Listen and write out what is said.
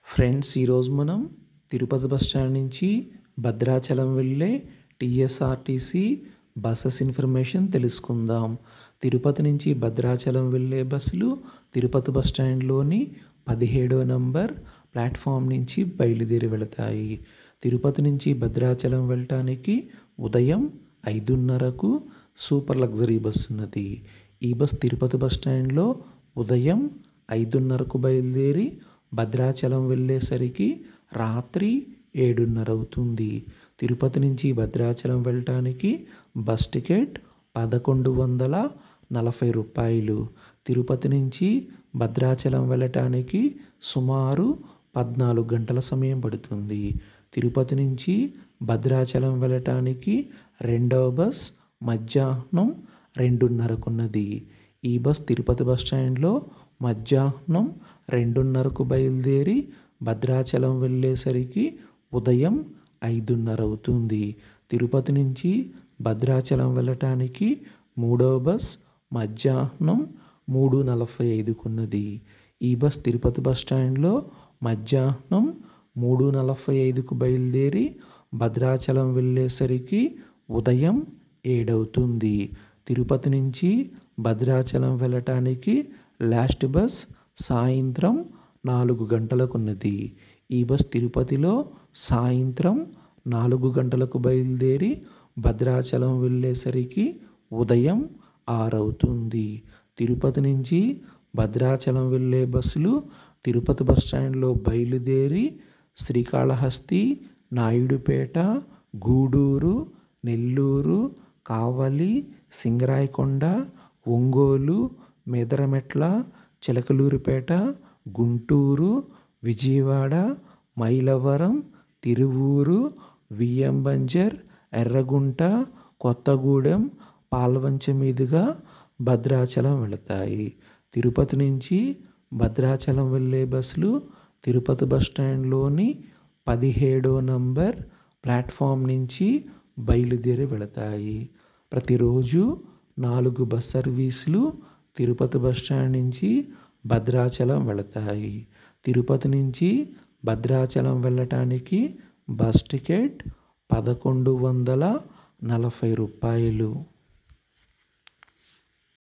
Friends, ఈరోజు మనం Tirupati bus stand నుంచి భద్రాచలం వెళ్ళే టీఎస్ఆర్టీసీ బస్సెస్ ఇన్ఫర్మేషన్ తెలుసుకుందాం. తిరుపతి నుంచి భద్రాచలం వెళ్ళే బస్సులు తిరుపతి బస్ స్టాండ్లోని 17వ నంబర్ ప్లాట్ఫామ్ నుంచి బయలుదేరి వెళతాయి. తిరుపతి నుంచి భద్రాచలం వెళ్ళటానికి ఉదయం 5:30కు సూపర్ లగ్జరీ బస్సు ఉన్నది. ఈ బస్ తిరుపతి బస్ స్టాండ్లో ఉదయం 5:30కు బయలుదేరి భద్రాచలం వెళ్ళేసరికి రాత్రి 7:30 అవుతుంది. తిరుపతి నుంచి భద్రాచలం వెళ్ళటానికి బస్ టికెట్ 1140 రూపాయలు. తిరుపతి నుంచి భద్రాచలం వెళ్ళటానికి సుమారు 14 గంటల సమయం పడుతుంది. తిరుపతి నుంచి భద్రాచలం వెళ్ళటానికి రెండవ బస్ మధ్యాహ్నం 2:30కు ఉన్నది. ఈ బస్ తిరుపతి బస్ స్టాండ్లో మధ్యాహ్నం 2:30కు బయలుదేరి భద్రాచలం వెళ్ళేసరికి ఉదయం 5:30 అవుతుంది. తిరుపతి నుంచి భద్రాచలం వెళ్ళటానికి మూడవ బస్ మధ్యాహ్నం 3:45కు ఉన్నది. ఈ బస్ తిరుపతి బస్ స్టాండ్లో మధ్యాహ్నం 3:45కు బయలుదేరి భద్రాచలం వెళ్ళేసరికి ఉదయం 7 అవుతుంది. తిరుపతి నుంచి భద్రాచలం వెళ్ళటానికి లాస్ట్ బస్ సాయంత్రం 4 గంటలకు ఉన్నది. ఈ బస్ తిరుపతిలో సాయంత్రం 4 గంటలకు బయలుదేరి భద్రాచలం వెళ్ళేసరికి ఉదయం 6 అవుతుంది. తిరుపతి నుంచి భద్రాచలం వెళ్ళే బస్సులు తిరుపతి బస్ స్టాండ్లో బయలుదేరి శ్రీకాళహస్తి, నాయుడుపేట, గూడూరు, నెల్లూరు, కావలి, సింగరాయకొండ, ఒంగోలు, మెదరమెట్ల, చిలకలూరిపేట, గుంటూరు, విజయవాడ, మైలవరం, తిరువూరు, వియ్యంబంజర్, ఎర్రగుంట, కొత్తగూడెం, పాల్వంచ మీదుగా భద్రాచలం వెళతాయి. తిరుపతి నుంచి భద్రాచలం వెళ్ళే బస్సులు తిరుపతి బస్ స్టాండ్లోని 17వ నంబర్ ప్లాట్ఫామ్ నుంచి బయలుదేరి వెళతాయి. ప్రతిరోజు 4 బస్ సర్వీసులు తిరుపతి బస్ స్టాండ్ నుంచి భద్రాచలం వెళతాయి. తిరుపతి నుంచి భద్రాచలం వెళ్ళటానికి బస్ టికెట్ 1140 రూపాయలు.